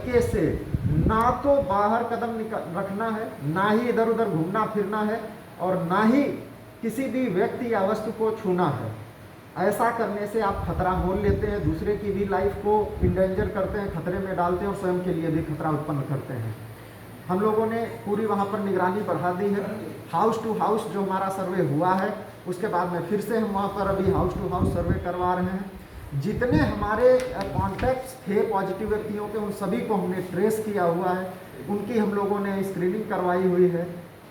तरीके से ना तो बाहर कदम रखना है, ना ही इधर उधर घूमना फिरना है, और ना ही किसी भी व्यक्ति या वस्तु को छूना है। ऐसा करने से आप खतरा मोल लेते हैं, दूसरे की भी लाइफ को इंडेंजर करते हैं, खतरे में डालते हैं और स्वयं के लिए भी खतरा उत्पन्न करते हैं। हम लोगों ने पूरी वहाँ पर निगरानी बढ़ा दी है। हाउस टू हाउस जो हमारा सर्वे हुआ है, उसके बाद में फिर से हम वहाँ पर अभी हाउस टू हाउस सर्वे करवा रहे हैं। जितने हमारे कॉन्टैक्ट्स थे पॉजिटिव व्यक्तियों के, उन सभी को हमने ट्रेस किया हुआ है, उनकी हम लोगों ने स्क्रीनिंग करवाई हुई है।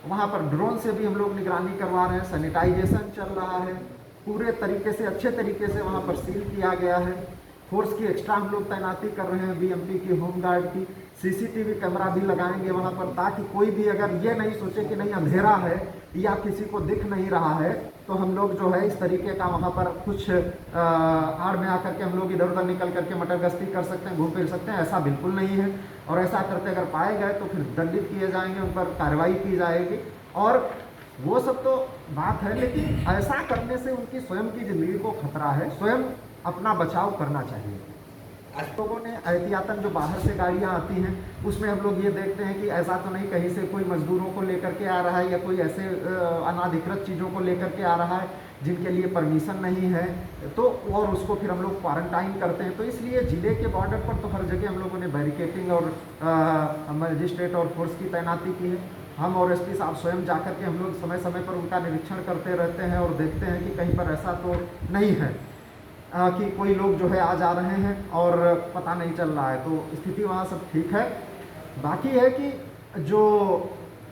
वहाँ पर ड्रोन से भी हम लोग निगरानी करवा रहे हैं, सैनिटाइजेशन चल रहा है, पूरे तरीके से अच्छे तरीके से वहाँ पर सील किया गया है। फोर्स की एक्स्ट्रा हम लोग तैनाती कर रहे हैं, बीएमपी की, होमगार्ड की, सीसीटीवी कैमरा भी लगाएंगे वहाँ पर, ताकि कोई भी अगर ये नहीं सोचे कि नहीं अंधेरा है या किसी को दिख नहीं रहा है, तो हम लोग जो है इस तरीके का वहाँ पर कुछ आड़ में आकर के हम लोग इधर उधर निकल करके मटर गश्ती कर सकते हैं, घूम फिर सकते हैं। ऐसा बिल्कुल नहीं है, और ऐसा करते अगर पाए गए तो फिर दंडित किए जाएंगे, उन पर कार्रवाई की जाएगी। और वो सब तो बात है, लेकिन ऐसा करने से उनकी स्वयं की जिंदगी को खतरा है, स्वयं अपना बचाव करना चाहिए। आज लोगों ने एहतियातन जो बाहर से गाड़ियां आती हैं, उसमें हम लोग ये देखते हैं कि ऐसा तो नहीं कहीं से कोई मजदूरों को लेकर के आ रहा है या कोई ऐसे अनाधिकृत चीज़ों को लेकर के आ रहा है जिनके लिए परमिशन नहीं है, तो और उसको फिर हम लोग क्वारंटाइन करते हैं। तो इसलिए ज़िले के बॉर्डर पर तो हर जगह हम लोगों ने बैरिकेटिंग और मजिस्ट्रेट और फोर्स की तैनाती की है। हम और एसपी साहब स्वयं जाकर के हम लोग समय समय पर उनका निरीक्षण करते रहते हैं और देखते हैं कि कहीं पर ऐसा तो नहीं है कि कोई लोग जो है आ जा रहे हैं और पता नहीं चल रहा है। तो स्थिति वहाँ सब ठीक है। बाकी है कि जो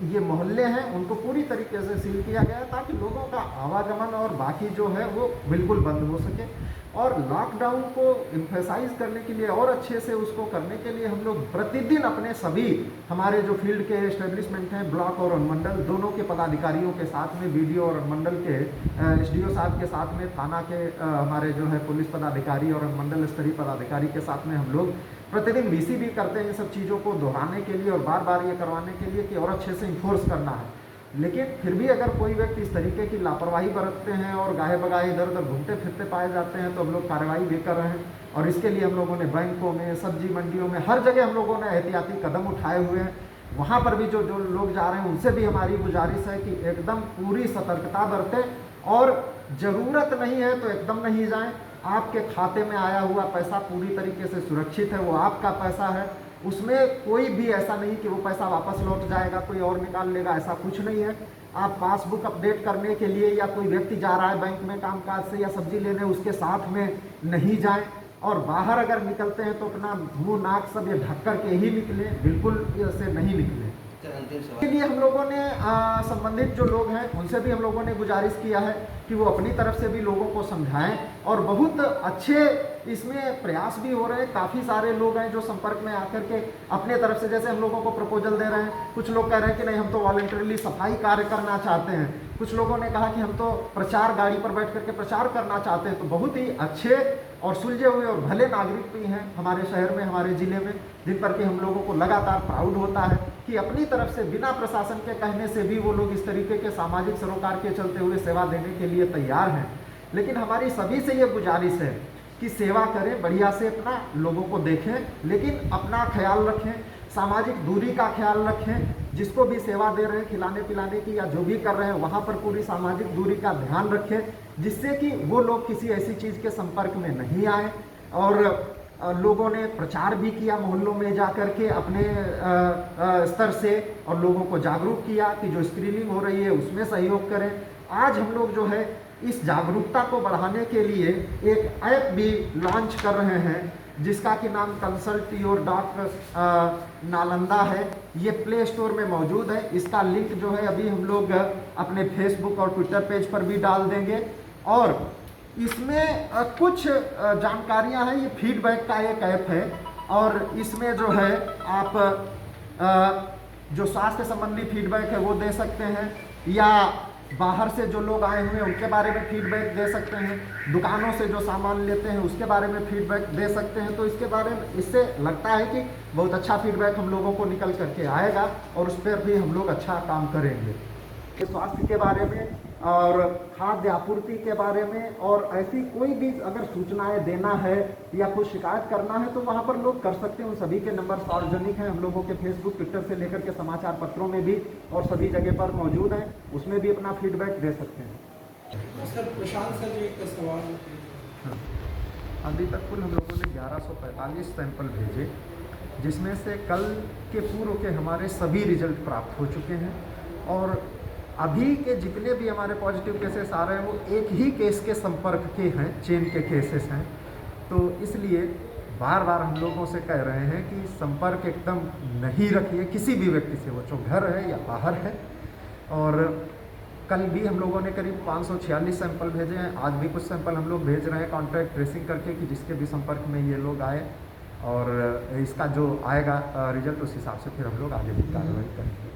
ये मोहल्ले हैं उनको पूरी तरीके से सील किया गया है, ताकि लोगों का आवागमन और बाकी जो है वो बिल्कुल बंद हो सके। और लॉकडाउन को इम्फेसाइज करने के लिए और अच्छे से उसको करने के लिए हम लोग प्रतिदिन अपने सभी हमारे जो फील्ड के एस्टेब्लिशमेंट हैं, ब्लॉक और अनुमंडल दोनों के पदाधिकारियों के साथ में, बीडीओ और अनुमंडल के एसडीओ साहब के साथ में, थाना के हमारे जो है पुलिस पदाधिकारी और अनुमंडल स्तरीय पदाधिकारी के साथ में हम लोग प्रतिदिन वीसी भी करते हैं इन सब चीज़ों को दोहराने के लिए और बार बार ये करवाने के लिए कि और अच्छे से इन्फोर्स करना है। लेकिन फिर भी अगर कोई व्यक्ति इस तरीके की लापरवाही बरतते हैं और गाहे बगाहे इधर उधर घूमते फिरते पाए जाते हैं, तो हम लोग कार्रवाई भी कर रहे हैं। और इसके लिए हम लोगों ने बैंकों में, सब्जी मंडियों में, हर जगह हम लोगों ने एहतियाती कदम उठाए हुए हैं। वहाँ पर भी जो लोग जा रहे हैं उनसे भी हमारी गुजारिश है कि एकदम पूरी सतर्कता बरतें, और ज़रूरत नहीं है तो एकदम नहीं जाएं। आपके खाते में आया हुआ पैसा पूरी तरीके से सुरक्षित है, वो आपका पैसा है, उसमें कोई भी ऐसा नहीं कि वो पैसा वापस लौट जाएगा, कोई और निकाल लेगा, ऐसा कुछ नहीं है। आप पासबुक अपडेट करने के लिए या कोई व्यक्ति जा रहा है बैंक में कामकाज से या सब्जी लेने, उसके साथ में नहीं जाएं। और बाहर अगर निकलते हैं तो अपना मुंह नाक सब ये ढक कर के ही निकले, बिल्कुल ऐसे नहीं निकले। इसके लिए हम लोगों ने संबंधित जो लोग हैं उनसे भी हम लोगों ने गुजारिश किया है कि वो अपनी तरफ से भी लोगों को समझाएं, और बहुत अच्छे इसमें प्रयास भी हो रहे हैं। काफ़ी सारे लोग हैं जो संपर्क में आकर के अपने तरफ से, जैसे हम लोगों को प्रपोजल दे रहे हैं, कुछ लोग कह रहे हैं कि नहीं हम तो वॉलंटरीली सफाई कार्य करना चाहते हैं, कुछ लोगों ने कहा कि हम तो प्रचार, गाड़ी पर बैठ करके प्रचार करना चाहते हैं। तो बहुत ही अच्छे और सुलझे हुए और भले नागरिक भी हैं हमारे शहर में, हमारे ज़िले में, जिन पर कि हम लोगों को लगातार प्राउड होता है कि अपनी तरफ से बिना प्रशासन के कहने से भी वो लोग इस तरीके के सामाजिक सरोकार के चलते हुए सेवा देने के लिए तैयार हैं। लेकिन हमारी सभी से ये गुजारिश है कि सेवा करें, बढ़िया से अपना लोगों को देखें, लेकिन अपना ख्याल रखें, सामाजिक दूरी का ख्याल रखें। जिसको भी सेवा दे रहे हैं, खिलाने पिलाने की या जो भी कर रहे हैं, वहाँ पर पूरी सामाजिक दूरी का ध्यान रखें, जिससे कि वो लोग किसी ऐसी चीज़ के संपर्क में नहीं आए। और लोगों ने प्रचार भी किया मोहल्लों में जा कर के अपने स्तर से, और लोगों को जागरूक किया कि जो स्क्रीनिंग हो रही है उसमें सहयोग करें। आज हम लोग जो है इस जागरूकता को बढ़ाने के लिए एक ऐप भी लॉन्च कर रहे हैं, जिसका कि नाम कंसल्ट योर डॉक्टर नालंदा है। ये प्ले स्टोर में मौजूद है। इसका लिंक जो है अभी हम लोग अपने फेसबुक और ट्विटर पेज पर भी डाल देंगे। और इसमें कुछ जानकारियां हैं। ये फीडबैक का एक ऐप है, और इसमें जो है आप जो स्वास्थ्य संबंधी फीडबैक है वो दे सकते हैं, या बाहर से जो लोग आए हुए हैं उनके बारे में फीडबैक दे सकते हैं, दुकानों से जो सामान लेते हैं उसके बारे में फीडबैक दे सकते हैं। तो इसके बारे में, इससे लगता है कि बहुत अच्छा फीडबैक हम लोगों को निकल करके आएगा, और उस पर भी हम लोग अच्छा काम करेंगे। स्वास्थ्य के बारे में और खाद्य आपूर्ति के बारे में, और ऐसी कोई भी अगर सूचनाएं देना है या कुछ शिकायत करना है तो वहाँ पर लोग कर सकते हैं। उन सभी के नंबर सार्वजनिक हैं, हम लोगों के फेसबुक ट्विटर से लेकर के समाचार पत्रों में भी और सभी जगह पर मौजूद हैं, उसमें भी अपना फीडबैक दे सकते हैं। सर प्रशांत सर जो एक सवाल हाँ, अभी तक कुल हम लोगों ने 1145 सैंपल भेजे, जिसमें से कल के पूर्व के हमारे सभी रिजल्ट प्राप्त हो चुके हैं, और अभी के जितने भी हमारे पॉजिटिव केसेस आ रहे हैं वो एक ही केस के संपर्क के हैं, चेन के केसेस हैं। तो इसलिए बार बार हम लोगों से कह रहे हैं कि संपर्क एकदम नहीं रखिए किसी भी व्यक्ति से, वो चाहे घर है या बाहर है। और कल भी हम लोगों ने करीब 546 सैंपल भेजे हैं, आज भी कुछ सैंपल हम लोग भेज रहे हैं कॉन्टैक्ट ट्रेसिंग करके कि जिसके भी संपर्क में ये लोग आए, और इसका जो आएगा रिजल्ट उस हिसाब से फिर हम लोग आगे भी कार्रवाई करेंगे।